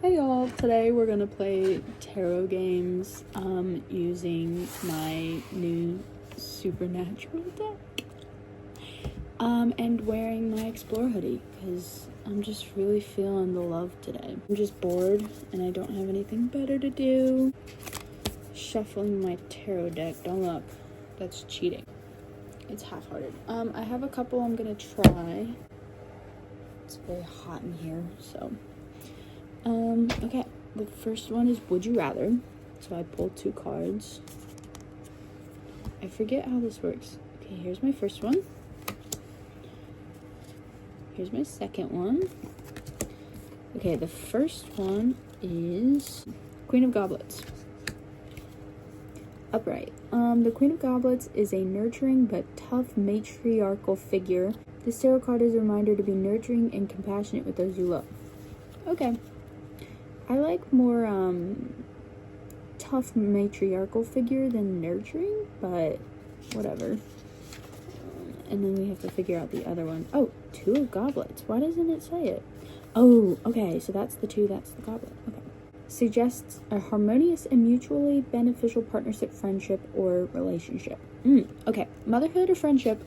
Hey y'all, today we're gonna play tarot games using my new Supernatural deck and wearing my Explore hoodie because I'm just really feeling the love today. I'm just bored and I don't have anything better to do. Shuffling my tarot deck. Don't look, that's cheating. It's half-hearted. I have a couple I'm gonna try. It's very hot in here, so okay, the first one is Would You Rather. So I pulled 2 cards. I forget how this works. Okay, here's my first one. Here's my second one. Okay, the first one is Queen of Goblets. Upright. The Queen of Goblets is a nurturing but tough matriarchal figure. This tarot card is a reminder to be nurturing and compassionate with those you love. Okay. I like more tough matriarchal figure than nurturing, but whatever. And then we have to figure out the other one. Oh, 2 of Goblets. Why doesn't it say it? Oh, okay, so that's the 2, that's the goblet. Okay. Suggests a harmonious and mutually beneficial partnership, friendship, or relationship. Okay, motherhood or friendship?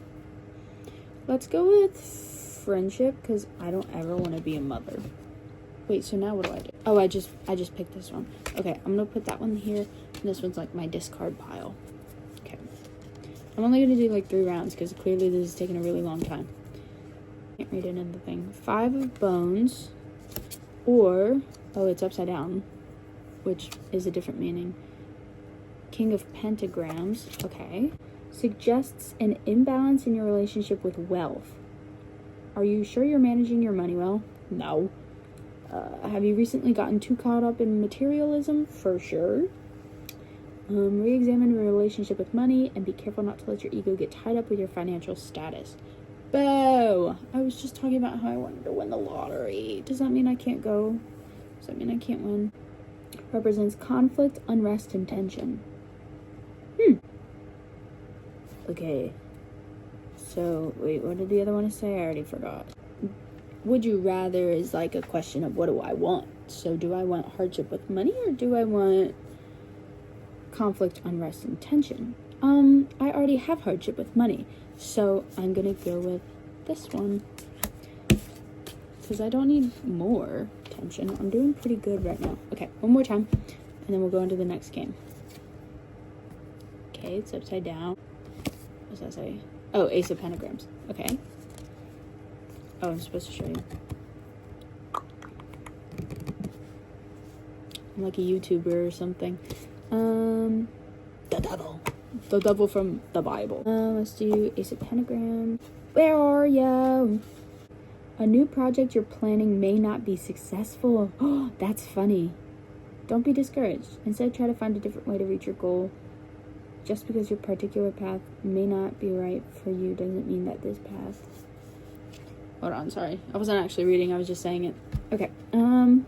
Let's go with friendship, because I don't ever want to be a mother. Wait, so now what do I do? Oh, I just picked this one. Okay, I'm gonna put that one here, and this one's like my discard pile. Okay. I'm only gonna do like 3 rounds, because clearly this is taking a really long time. Can't read it in the thing. 5 of Bones, or, oh, it's upside down, which is a different meaning. King of Pentagrams, okay. Suggests an imbalance in your relationship with wealth. Are you sure you're managing your money well? No. Have you recently gotten too caught up in materialism? For sure. Re-examine your relationship with money and be careful not to let your ego get tied up with your financial status. Boo! I was just talking about how I wanted to win the lottery. Does that mean I can't go? Does that mean I can't win? Represents conflict, unrest, and tension. Okay. So, wait, what did the other one say? I already forgot. Would you rather is like a question of what do I want? So do I want hardship with money or do I want conflict, unrest, and tension? I already have hardship with money, so I'm gonna go with this one because I don't need more tension. I'm doing pretty good right now. Okay, one more time and then we'll go into the next game. Okay, it's upside down. What does that say? Oh, Ace of Pentagrams. Okay. Oh, I'm supposed to show you. I'm like a YouTuber or something. The devil. The devil from the Bible. Let's do Ace of Pentagram. Where are you? A new project you're planning may not be successful. Oh, that's funny. Don't be discouraged. Instead, try to find a different way to reach your goal. Just because your particular path may not be right for you doesn't mean that this path... Hold on, sorry. I wasn't actually reading, I was just saying it. Okay. Don't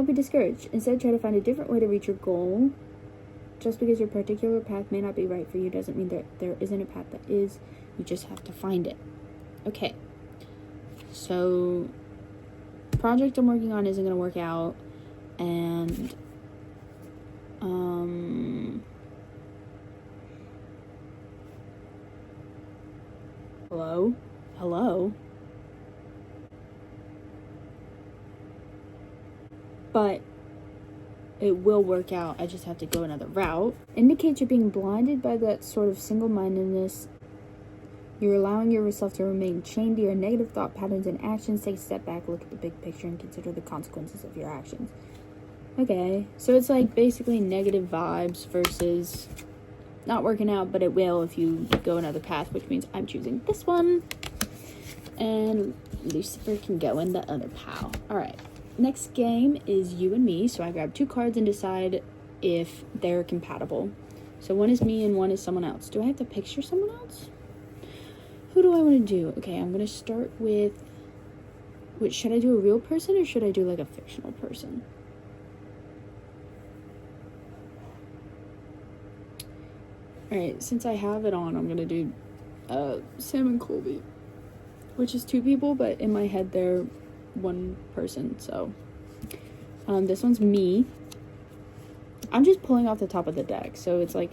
be discouraged. Instead, try to find a different way to reach your goal. Just because your particular path may not be right for you doesn't mean that there isn't a path that is. You just have to find it. Okay. So, project I'm working on isn't going to work out. And, Hello? But it will work out. I just have to go another route. Indicates you're being blinded by that sort of single-mindedness. You're allowing yourself to remain chained to your negative thought patterns and actions. Take a step back, look at the big picture, and consider the consequences of your actions. Okay, so it's like basically negative vibes versus not working out, but it will if you go another path, which means I'm choosing this one. And Lucifer can go in the other pile. Alright. Next game is you and me, so I grab 2 cards and decide if they're compatible. So one is me and one is someone else. Do I have to picture someone else? Who do I want to do? Okay, I'm going to start with... Wait, should I do a real person or should I do like a fictional person? Alright, since I have it on, I'm going to do Sam and Colby. Which is 2 people, but in my head they're one person, so This one's me. I'm just pulling off the top of the deck, so it's like,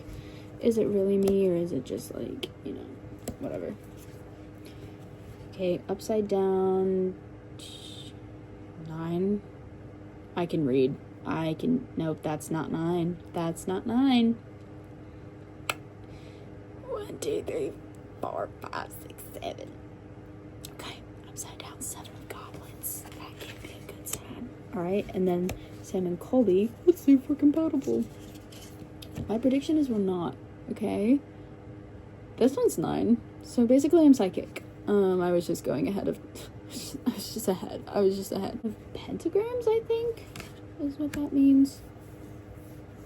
is it really me, or is it just like, you know, whatever. Okay, upside down 9. I can read. Nope, that's not 9. That's not 9. 1, 2, 3, 4, 5, 6, 7. Okay, upside down 7 of goblets. That can't be a good sign. Alright, and then Sam and Colby. Let's see if we're compatible. My prediction is we're not. Okay. This one's 9. So basically I'm psychic. I was just going ahead of I was just ahead of pentagrams, I think is what that means.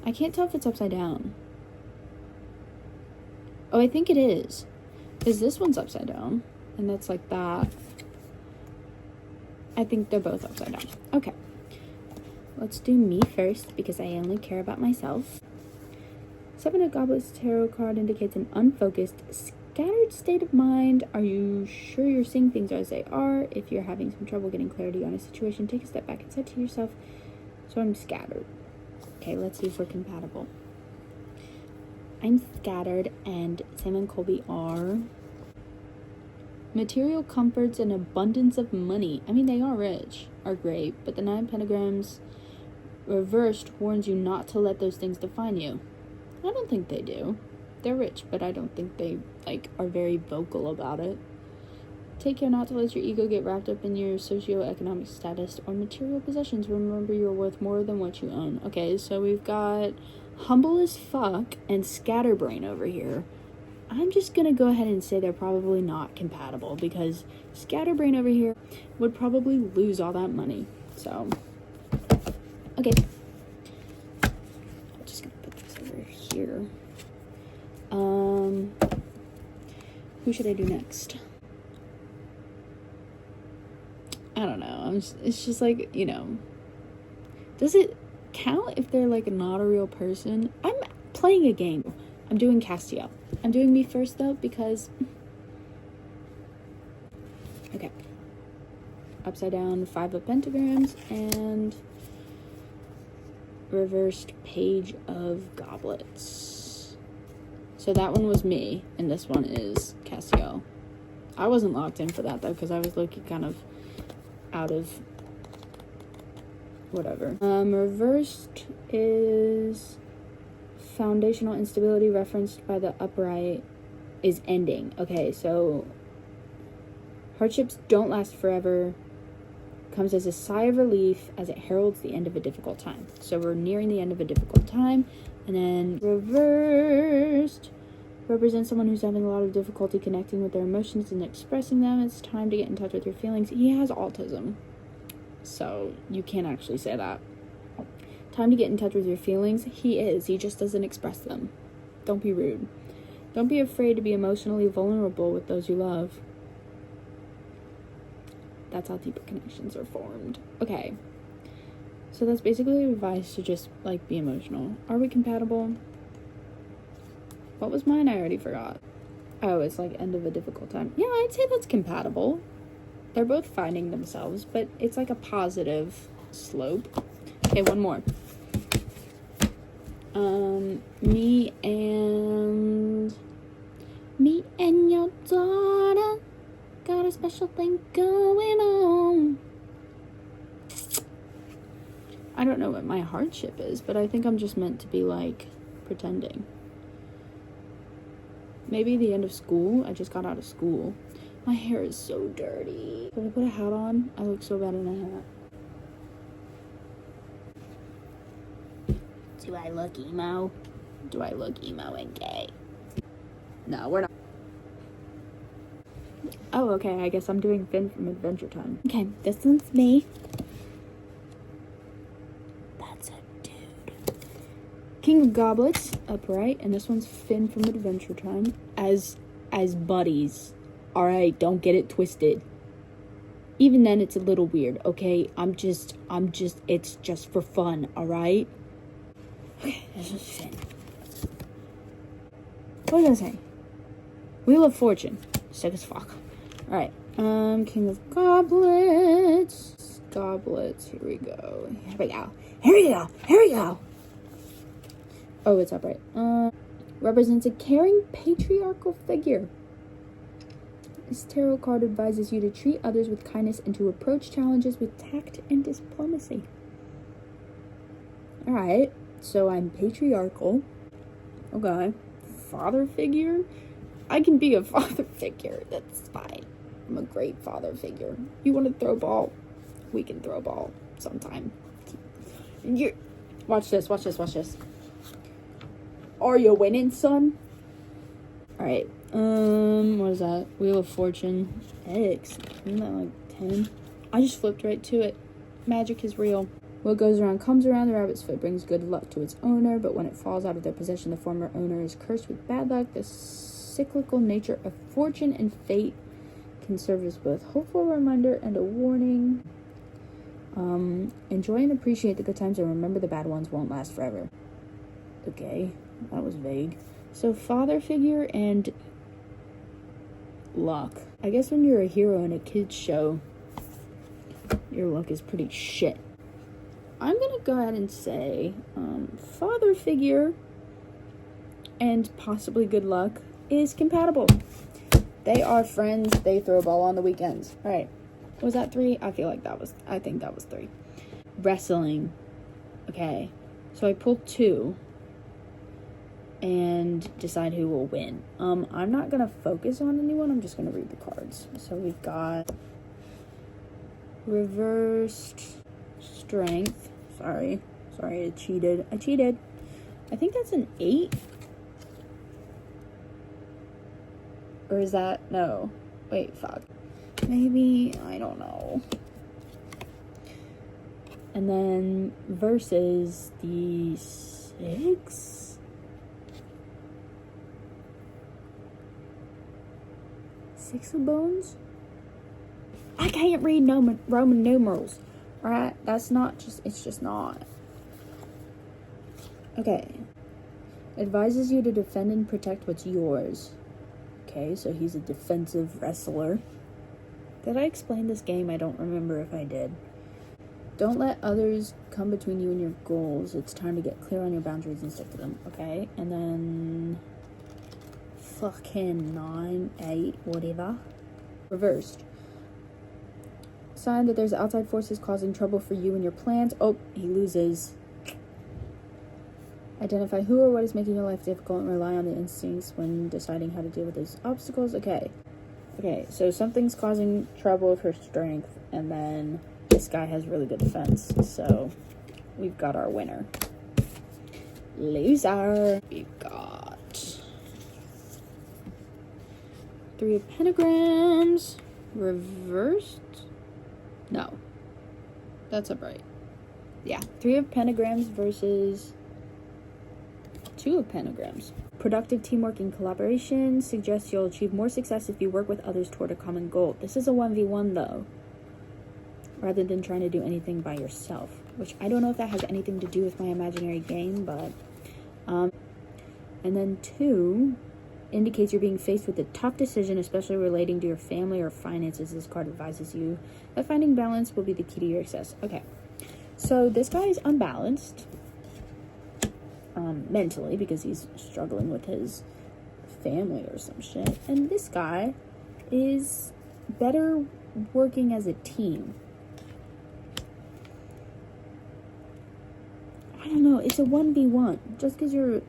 I can't tell if it's upside down. Oh, I think it is. Is this one's upside down? And that's like that. I think they're both upside down. Okay. Let's do me first because I only care about myself. 7 of Goblets tarot card indicates an unfocused, scattered state of mind. Are you sure you're seeing things as they are? If you're having some trouble getting clarity on a situation, take a step back and say to yourself, so I'm scattered. Okay, let's see if we're compatible. I'm scattered, and Sam and Colby are material comforts and abundance of money. I mean, they are rich, are great, but the 9 pentagrams reversed warns you not to let those things define you. I don't think they do. They're rich, but I don't think they, like, are very vocal about it. Take care not to let your ego get wrapped up in your socioeconomic status or material possessions. Remember, you're worth more than what you own. Okay, so we've got humble as fuck and scatterbrain over here. I'm just gonna go ahead and say they're probably not compatible because scatterbrain over here would probably lose all that money. So, okay. I'm just gonna put this over here. Who should I do next? I don't know. It's just like, you know, does it count if they're like not a real person? I'm playing a game. I'm doing Castiel. I'm doing me first though because okay. Upside down 5 of pentagrams and reversed page of goblets. So that one was me and this one is Castiel. I wasn't locked in for that though because I was looking kind of out of whatever. Reversed is foundational instability referenced by the upright is ending. Okay, so hardships don't last forever. Comes as a sigh of relief as it heralds the end of a difficult time. So we're nearing the end of a difficult time. And then reversed represents someone who's having a lot of difficulty connecting with their emotions and expressing them. It's time to get in touch with your feelings. He has autism, so you can't actually say that. Time to get in touch with your feelings. He just doesn't express them. Don't be rude. Don't be afraid to be emotionally vulnerable with those you love. That's how deeper connections are formed. Okay, so that's basically advice to just like be emotional. Are we compatible? What was mine? I already forgot. Oh, it's like end of a difficult time. Yeah, I'd say that's compatible. They're both finding themselves, but it's like a positive slope. Okay, one more. Me and your daughter got a special thing going on. I don't know what my hardship is, but I think I'm just meant to be like pretending. Maybe the end of school. I just got out of school. My hair is so dirty. Did I put a hat on? I look so bad in a hat. Do I look emo? Do I look emo and gay? No, we're not. Oh, okay. I guess I'm doing Finn from Adventure Time. Okay, this one's me. That's a dude. King of Goblets, upright, and this one's Finn from Adventure Time as buddies. Alright, don't get it twisted. Even then, it's a little weird, okay? It's just for fun, alright? Okay, this is Finn. What did I say? Wheel of Fortune. Sick as fuck. Alright, King of Goblets. goblets. Here we go. Here we go. Here we go. Here we go. Oh, it's upright. Represents a caring patriarchal figure. This tarot card advises you to treat others with kindness and to approach challenges with tact and diplomacy. Alright, so I'm patriarchal. Okay. Father figure? I can be a father figure. That's fine. I'm a great father figure. You want to throw ball? We can throw ball sometime. Watch this, watch this, watch this. Are you winning, son? Alright. What is that? Wheel of Fortune. X. Isn't that like 10? I just flipped right to it. Magic is real. What goes around comes around. The rabbit's foot brings good luck to its owner, but when it falls out of their possession, the former owner is cursed with bad luck. The cyclical nature of fortune and fate can serve as both hopeful reminder and a warning. Enjoy and appreciate the good times and remember the bad ones won't last forever. Okay, that was vague. So father figure and luck. I guess when you're a hero in a kid's show, your luck is pretty shit. I'm gonna go ahead and say father figure and possibly good luck is compatible. They are friends. They throw a ball on the weekends. All right. Was that 3? I think that was 3. Wrestling. Okay. So I pulled 2 and decide who will win. I'm not going to focus on anyone. I'm just going to read the cards. So we've got reversed strength. Sorry, I cheated. I think that's an 8. Or is that, no. Wait, fuck. Maybe, I don't know. And then versus the 6. 6 of bones? I can't read Roman numerals. Alright, that's not just, it's just not. Okay. Advises you to defend and protect what's yours. Okay, so he's a defensive wrestler. Did I explain this game? I don't remember if I did. Don't let others come between you and your goals. It's time to get clear on your boundaries and stick to them. Okay, and then fucking 9, 8, whatever. Reversed. Sign that there's outside forces causing trouble for you and your plans. Oh, he loses. Identify who or what is making your life difficult and rely on the instincts when deciding how to deal with those obstacles. Okay, so something's causing trouble for strength, and then this guy has really good defense. So we've got our winner. Loser. We've got 3 of pentagrams. Reversed? No. That's upright. Yeah, 3 of pentagrams versus 2 of pentagrams. Productive teamwork and collaboration suggests you'll achieve more success if you work with others toward a common goal. This is a 1v1 though, rather than trying to do anything by yourself, which I don't know if that has anything to do with my imaginary game, but and then 2 indicates you're being faced with a tough decision, especially relating to your family or finances. This card advises you that finding balance will be the key to your success. Okay, so this guy is unbalanced mentally because he's struggling with his family or some shit, and this guy is better working as a team. I don't know, it's a 1v1. Just because you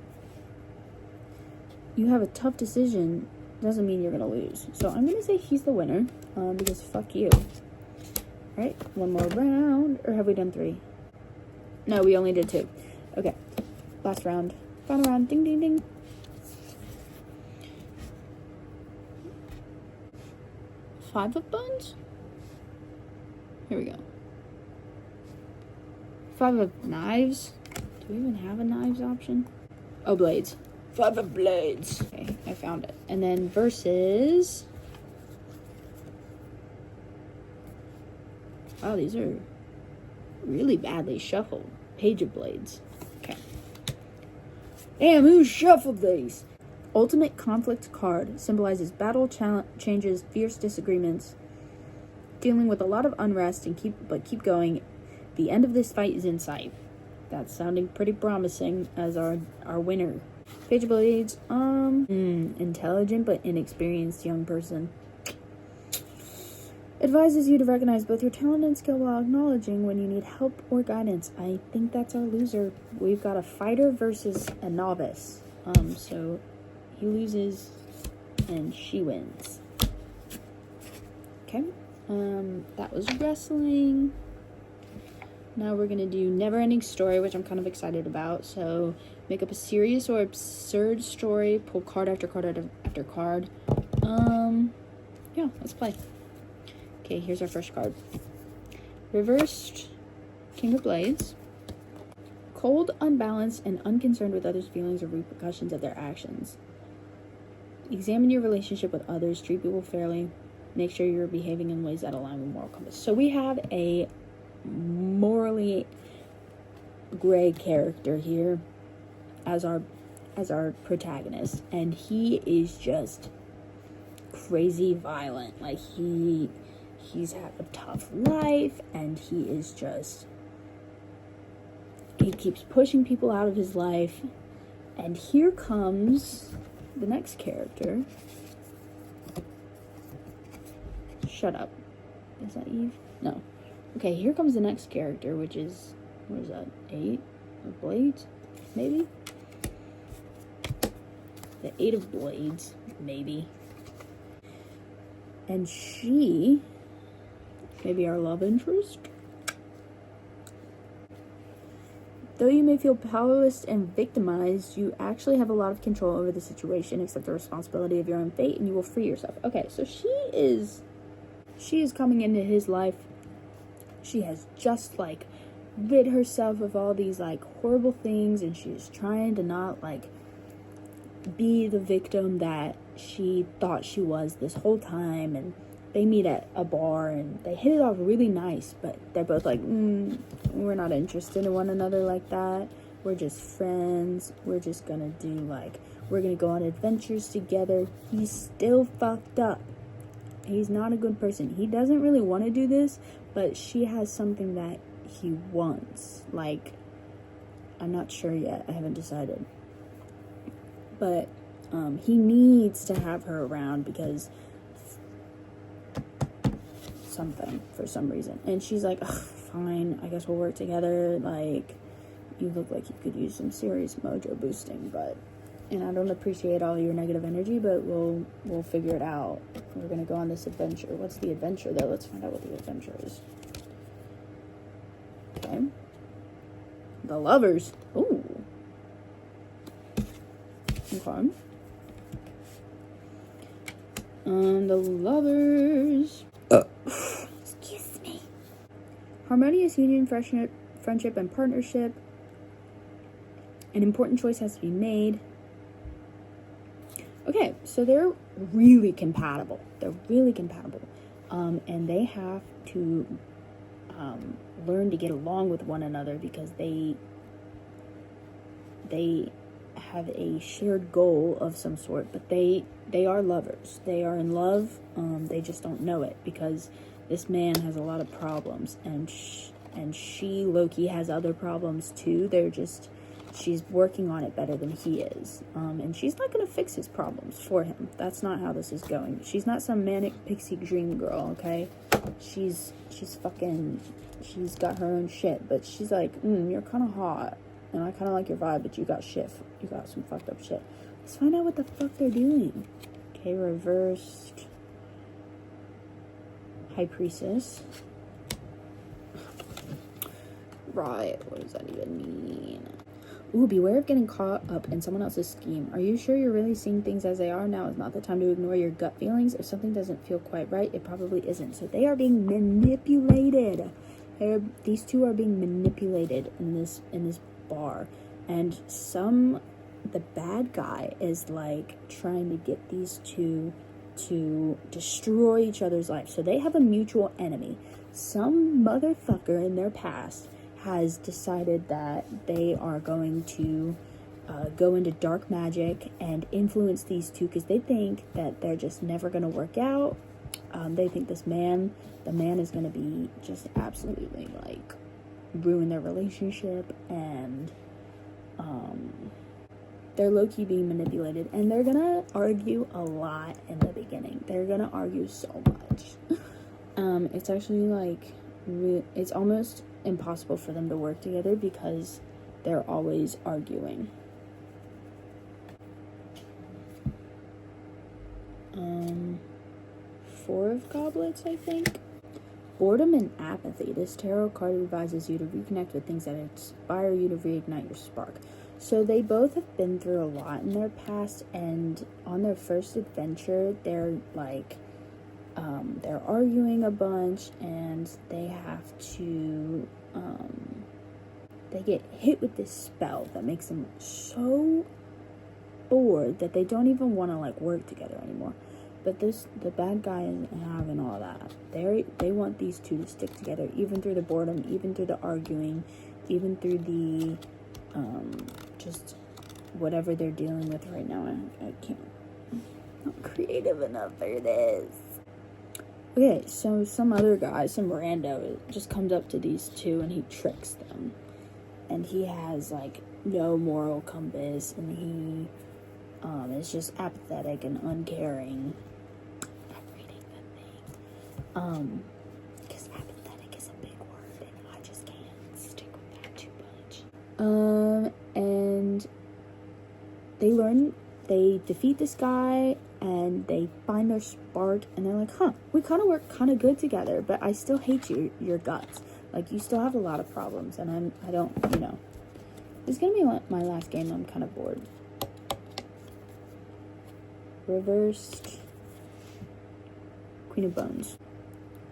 have a tough decision doesn't mean you're gonna lose. So I'm gonna say he's the winner, because fuck you. Alright, one more round. Or have we done 3? No, we only did 2. Okay, last round. Final round. Ding, ding, ding. Five of buns? Here we go. 5 of knives. Do we even have a knives option? Oh, blades. 5 of blades. Okay, I found it. And then versus... Oh, these are really badly shuffled. Page of blades. Okay. Damn, who shuffled these? Ultimate conflict card symbolizes battle, changes, fierce disagreements. dealing with a lot of unrest and keep going. The end of this fight is in sight. That's sounding pretty promising as our winner. Page of Blades, intelligent but inexperienced young person. Advises you to recognize both your talent and skill while acknowledging when you need help or guidance. I think that's our loser. We've got a fighter versus a novice. So he loses and she wins. Okay. That was wrestling. Now we're gonna do Never-Ending Story, which I'm kind of excited about. So make up a serious or absurd story, pull card after card after card. Yeah, let's play. Okay, here's our first card. Reversed King of Blades. Cold, unbalanced, and unconcerned with others' feelings or repercussions of their actions. Examine your relationship with others, treat people fairly, make sure you're behaving in ways that align with moral compass. So we have a morally gray character here as our protagonist, and he is just crazy violent. Like he's had a tough life, and he keeps pushing people out of his life. And here comes the next character. Shut up. Is that Eve? No. Okay, here comes the next character, which is, what is that, 8 of Blades? Maybe? The 8 of Blades, maybe. And she may be our love interest. Though you may feel powerless and victimized, you actually have a lot of control over the situation. Accept the responsibility of your own fate and you will free yourself. Okay, so she is coming into his life. She has just like rid herself of all these like horrible things, and she's trying to not like be the victim that she thought she was this whole time. And they meet at a bar and they hit it off really nice, but they're both like, we're not interested in one another like that. We're just friends. We're just gonna we're gonna go on adventures together. He's still fucked up. He's not a good person. He doesn't really want to do this, but she has something that he wants. Like, I'm not sure yet. I haven't decided. But he needs to have her around because for some reason. And she's like, fine, I guess we'll work together. Like, you look like you could use some serious mojo boosting, and I don't appreciate all your negative energy, but we'll figure it out. We're gonna go on this adventure. What's the adventure though? Let's find out what the adventure is. Okay. The Lovers. Ooh. Okay. The Lovers. Excuse me. Harmonious union, friendship, and partnership. An important choice has to be made. Okay, so they're really compatible. And they have to learn to get along with one another because they have a shared goal of some sort, but they are lovers. They are in love. They just don't know it because this man has a lot of problems, and she low-key has other problems too. She's working on it better than he is. And she's not going to fix his problems for him. That's not how this is going. She's not some manic pixie dream girl, okay? She's got her own shit, but she's like, you're kind of hot, and I kind of like your vibe, but you got some fucked up shit. Let's find out what the fuck they're doing. Okay, reversed High Priestess. Right, what does that even mean? Ooh, beware of getting caught up in someone else's scheme. Are you sure you're really seeing things as they are? Now is not the time to ignore your gut feelings. If something doesn't feel quite right, it probably isn't. So they are being manipulated. These two are being manipulated in this bar. And the bad guy is like trying to get these two to destroy each other's lives. So they have a mutual enemy. Some motherfucker in their past has decided that they are going to go into dark magic and influence these two because they think that they're just never going to work out. They think the man is going to be just absolutely, like, ruin their relationship, and they're low-key being manipulated, and they're gonna argue a lot in the beginning. They're gonna argue so much. It's actually, like, it's almost impossible for them to work together because they're always arguing. Four of Goblets, I think. Boredom and apathy. This tarot card advises you to reconnect with things that inspire you to reignite your spark. So they both have been through a lot in their past, and on their first adventure, they're like, they're arguing a bunch, and they have to, they get hit with this spell that makes them so bored that they don't even want to, like, work together anymore. But the bad guy isn't having all that. They want these two to stick together, even through the boredom, even through the arguing, even through the, just whatever they're dealing with right now. I can't, I'm not creative enough for this. Okay, so some other guy, some rando, just comes up to these two and he tricks them. And he has, like, no moral compass, and he is just apathetic and uncaring. Because apathetic is a big word, and I just can't stick with that too much. And they defeat this guy, and they find their spark, and they're like, we kind of work kind of good together, but I still hate your guts. Like, you still have a lot of problems, and I don't, It's gonna be my last game. I'm kind of bored. Reversed Queen of Bones.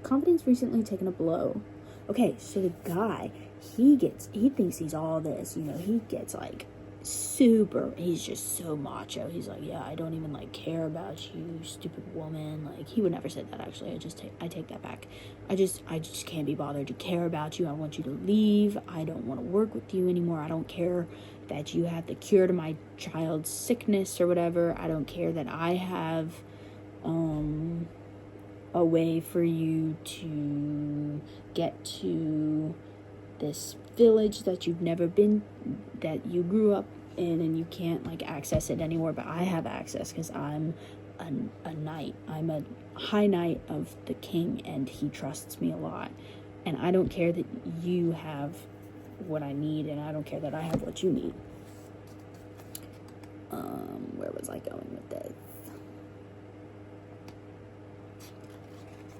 Confidence recently taken a blow. Okay, so the guy, he thinks he's all this, he gets, like, he's just so macho. He's like, yeah, I don't even, like, care about you, stupid woman. Like, he would never say that, actually. I take that back. I just can't be bothered to care about you. I want you to leave. I don't want to work with you anymore. I don't care that you have the cure to my child's sickness or whatever. I don't care that I have, a way for you to get to this village that you've never been, that you grew up in, and you can't, like, access it anymore, but I have access because I'm a knight. I'm a high knight of the king, and he trusts me a lot, and I don't care that you have what I need, and I don't care that I have what you need. Where was I going with this?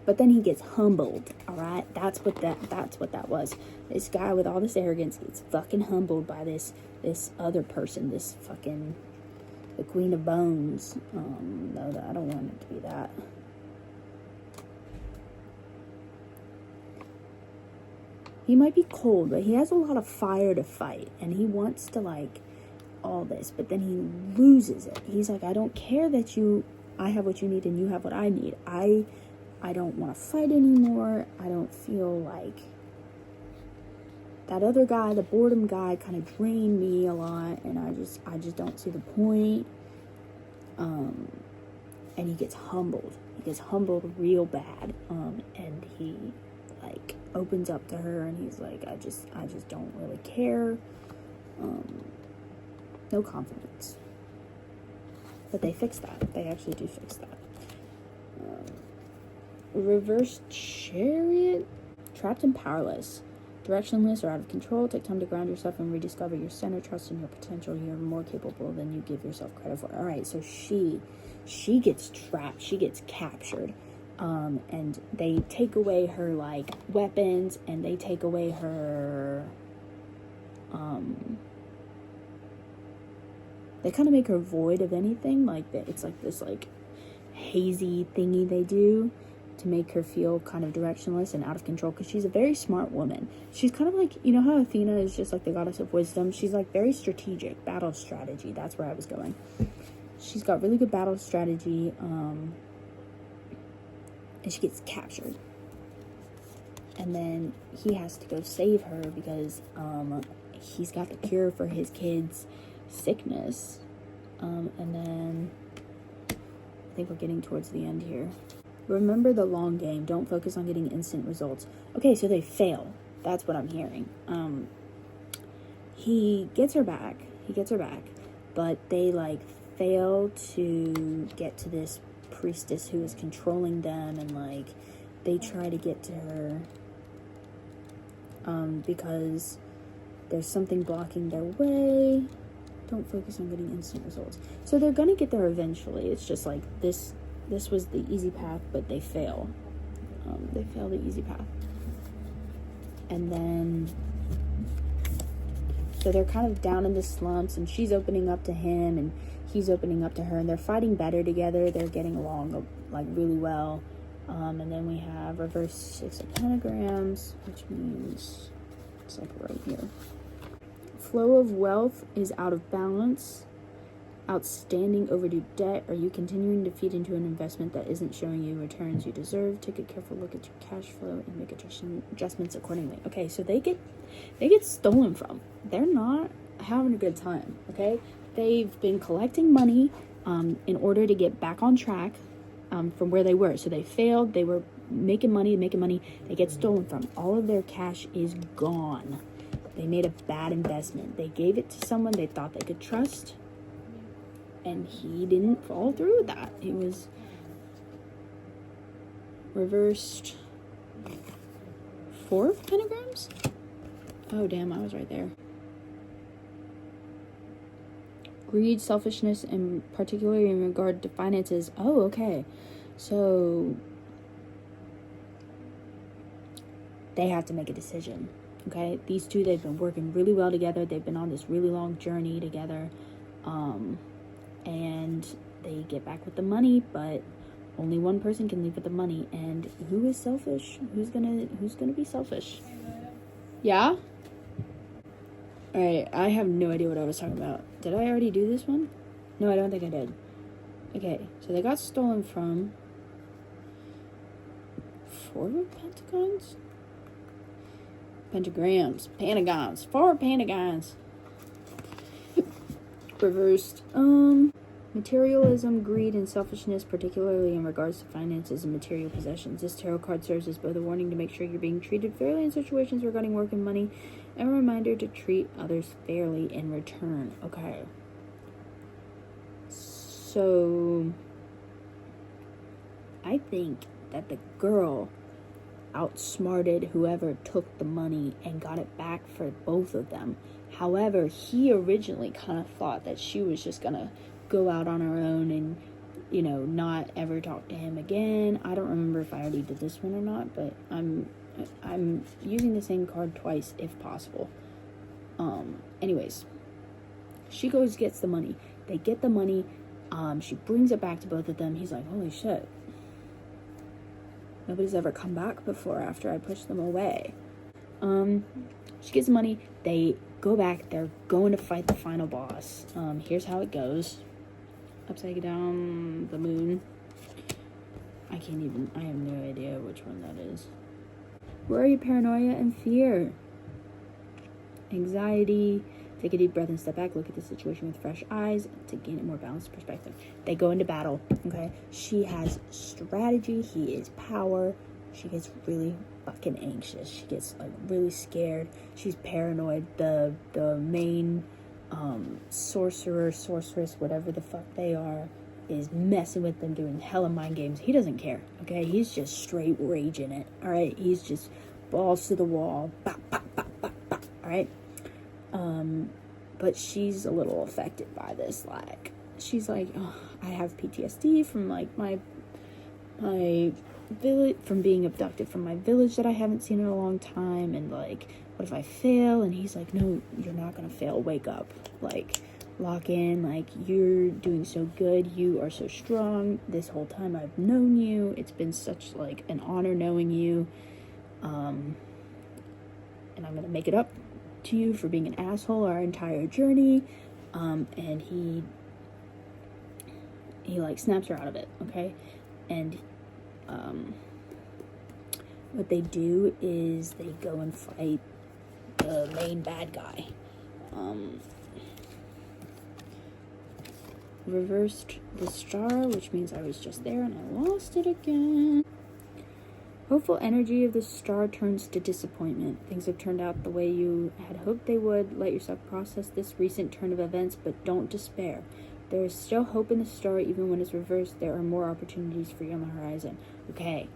But then he gets humbled, all right? That's what that was. This guy with all this arrogance gets fucking humbled by this other person, this fucking, the Queen of Bones. No, I don't want it to be that. He might be cold, but he has a lot of fire to fight, and he wants to, like, all this, but then he loses it. He's like, I don't care that I have what you need and you have what I need. I don't want to fight anymore. I don't feel like that other guy, the boredom guy, kind of drained me a lot, and I just don't see the point. And he gets humbled. He gets humbled real bad. And he, like, opens up to her, and he's like, I just don't really care. No confidence. But they fix that. They actually do fix that. Reverse Chariot. Trapped and powerless. Directionless or out of control. Take time to ground yourself and rediscover your center. Trust in your potential. You're more capable than you give yourself credit for. Alright, so she gets trapped. She gets captured. And they take away her, like, weapons, and they take away her, they kind of make her void of anything. Like, it's like this, like, hazy thingy they do to make her feel kind of directionless and out of control, because she's a very smart woman. She's kind of like, how Athena is just like the goddess of wisdom? She's, like, very strategic, battle strategy. That's where I was going. She's got really good battle strategy, and she gets captured. And then he has to go save her because he's got the cure for his kid's sickness. And then I think we're getting towards the end here. Remember the long game. Don't focus on getting instant results. Okay, so they fail. That's what I'm hearing. He gets her back. But they, like, fail to get to this priestess who is controlling them, and, like, they try to get to her because there's something blocking their way. Don't focus on getting instant results. So they're gonna get there eventually. It's just like this was the easy path, but they fail. They fail the easy path. And then, so they're kind of down in the slumps, and she's opening up to him, and he's opening up to her, and they're fighting better together. They're getting along, like, really well. And then we have reverse 6 of pentagrams, which means it's like right here. Flow of wealth is out of balance. Outstanding overdue debt. Are you continuing to feed into an investment that isn't showing you returns you deserve? Take a careful look at your cash flow and make adjustments accordingly. Okay, so they get stolen from. They're not having a good time, okay? They've been collecting money in order to get back on track from where they were. So they failed. They were making money. They get stolen from. All of their cash is gone. They made a bad investment. They gave it to someone they thought they could trust, and he didn't follow through with that. It was reversed 4 of pentagrams? Oh, damn, I was right there. Greed, selfishness, and particularly in regard to finances. Oh, okay. So they have to make a decision. Okay, these two, they've been working really well together. They've been on this really long journey together. And they get back with the money, but only one person can leave with the money. And who is selfish? Who's gonna be selfish? Yeah? Alright, I have no idea what I was talking about. Did I already do this one? No, I don't think I did. Okay, so they got stolen from 4 pentagons? Pentagons. 4 pentagons. Reversed. Materialism, greed, and selfishness, particularly in regards to finances and material possessions. This tarot card serves as both a warning to make sure you're being treated fairly in situations regarding work and money, and a reminder to treat others fairly in return. Okay. So, I think that the girl outsmarted whoever took the money and got it back for both of them. However, he originally kind of thought that she was just gonna go out on her own and, you know, not ever talk to him again. I don't remember if I already did this one or not, but I'm using the same card twice if possible. Anyways, she goes, gets the money. They get the money. She brings it back to both of them. He's like, holy shit. Nobody's ever come back before after I pushed them away. She gets the money. They go back. They're going to fight the final boss. Here's how it goes. Upside down the moon. I have no idea which one that is. Worry, paranoia, and fear. Anxiety. Take a deep breath and step back. Look at the situation with fresh eyes to gain a more balanced perspective. They go into battle, okay? She has strategy. He is power. She gets really fucking anxious. She gets, like, really scared. She's paranoid. The main sorceress, whatever the fuck they are, is messing with them, doing hella mind games. He doesn't care, okay? He's just straight raging it, alright? He's just balls to the wall. Bop, bop, bop, bop, bop, alright? But she's a little affected by this. Like, she's like, oh, I have PTSD from, like, my village, from being abducted from my village that I haven't seen in a long time, and, like, what if I fail? And he's like, no, you're not gonna fail. Wake up. Like, lock in. Like, you're doing so good. You are so strong. This whole time I've known you. It's been such, like, an honor knowing you. And I'm gonna make it up to you for being an asshole our entire journey. And he like snaps her out of it, okay? And what they do is they go and fight the main bad guy. reversed the star, which means I was just there and I lost it again. Hopeful energy of the star turns to disappointment. Things have turned out the way you had hoped they would. Let yourself process this recent turn of events, but don't despair. There is still hope in the star, even when it's reversed. There are more opportunities for you on the horizon. Okay.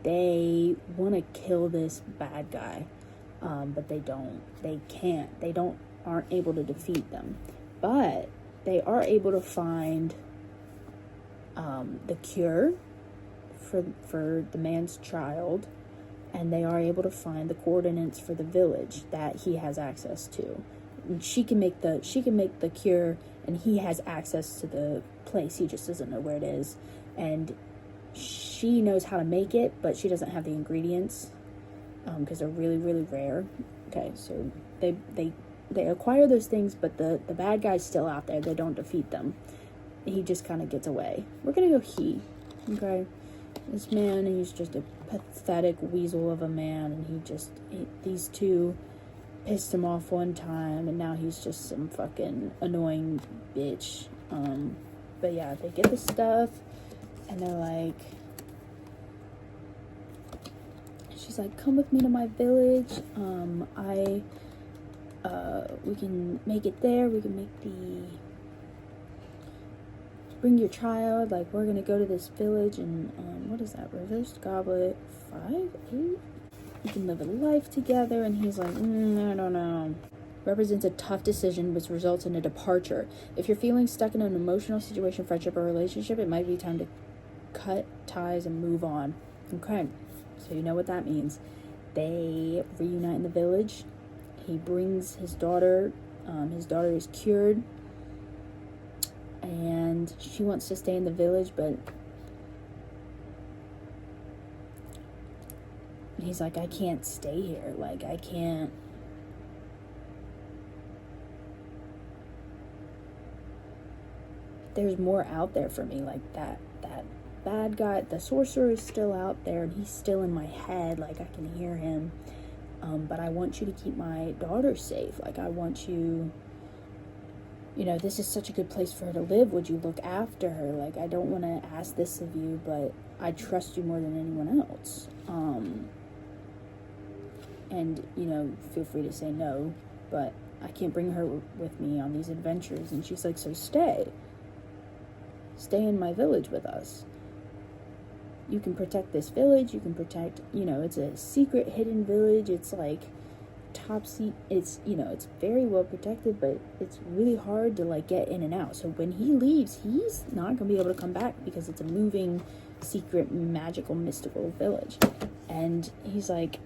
They want to kill this bad guy, but they don't. They can't. They aren't able to defeat them. But they are able to find the cure for the man's child, and they are able to find the coordinates for the village that he has access to. And she can make the cure, and he has access to the place. He just doesn't know where it is, and she knows how to make it, but she doesn't have the ingredients because they're really, really rare. Okay, so they acquire those things, but the bad guy's still out there. They don't defeat them. He just kind of gets away. We're gonna go he. Okay. This man, he's just a pathetic weasel of a man, and these two pissed him off one time, and now he's just some fucking annoying bitch. But yeah, they get the stuff, and they're like, she's like, come with me to my village. We can make it there. We can make bring your child. Like, we're gonna go to this village, and what is that? Reversed goblet 5, 8. You can live a life together. And he's like, I don't know. Represents a tough decision which results in a departure. If you're feeling stuck in an emotional situation, friendship, or relationship, it might be time to cut ties and move on. Okay, so you know what that means. They reunite in the village. He brings his daughter. His daughter is cured, and she wants to stay in the village, but he's like, I can't stay here. Like, I can't. There's more out there for me. Like, that bad guy, the sorcerer, is still out there, and he's still in my head. Like, I can hear him. But I want you to keep my daughter safe. Like, I want you, this is such a good place for her to live. Would you look after her? Like, I don't want to ask this of you, but I trust you more than anyone else. And, feel free to say no, but I can't bring her with me on these adventures. And she's like, so stay in my village with us. You can protect this village. You can protect, it's a secret hidden village. It's like top seat. It's, it's very well protected, but it's really hard to like get in and out. So when he leaves, he's not gonna be able to come back because it's a moving, secret, magical, mystical village. And he's like,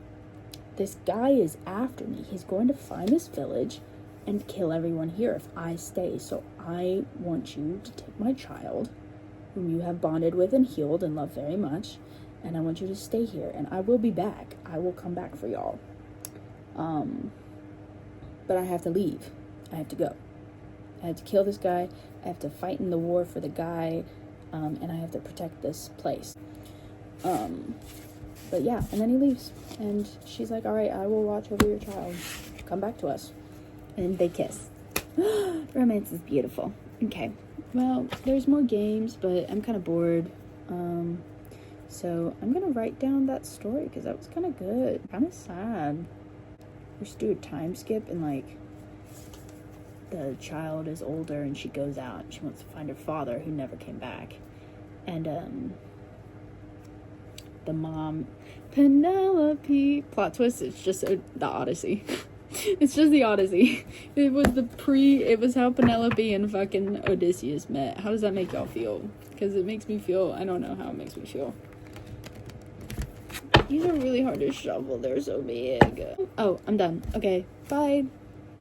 this guy is after me. He's going to find this village and kill everyone here if I stay. So I want you to take my child, whom you have bonded with and healed and love very much, and I want you to stay here, and I will be back. I will come back for y'all. But I have to leave. I have to go. I have to kill this guy. I have to fight in the war for the guy, and I have to protect this place. But yeah, and then he leaves, and she's like, all right, I will watch over your child. Come back to us. And they kiss. Romance is beautiful. Okay. Well, there's more games, but I'm kind of bored. So I'm going to write down that story because that was kind of good. Kind of sad. Let's do a time skip, and like the child is older and she goes out and she wants to find her father who never came back. And the mom, Penelope, plot twist, it's just the Odyssey. It's just the Odyssey. It was how Penelope and fucking Odysseus met. How does that make y'all feel? Because it makes me feel, I don't know how it makes me feel. These are really hard to shovel. They're so big. Oh, I'm done. Okay, bye.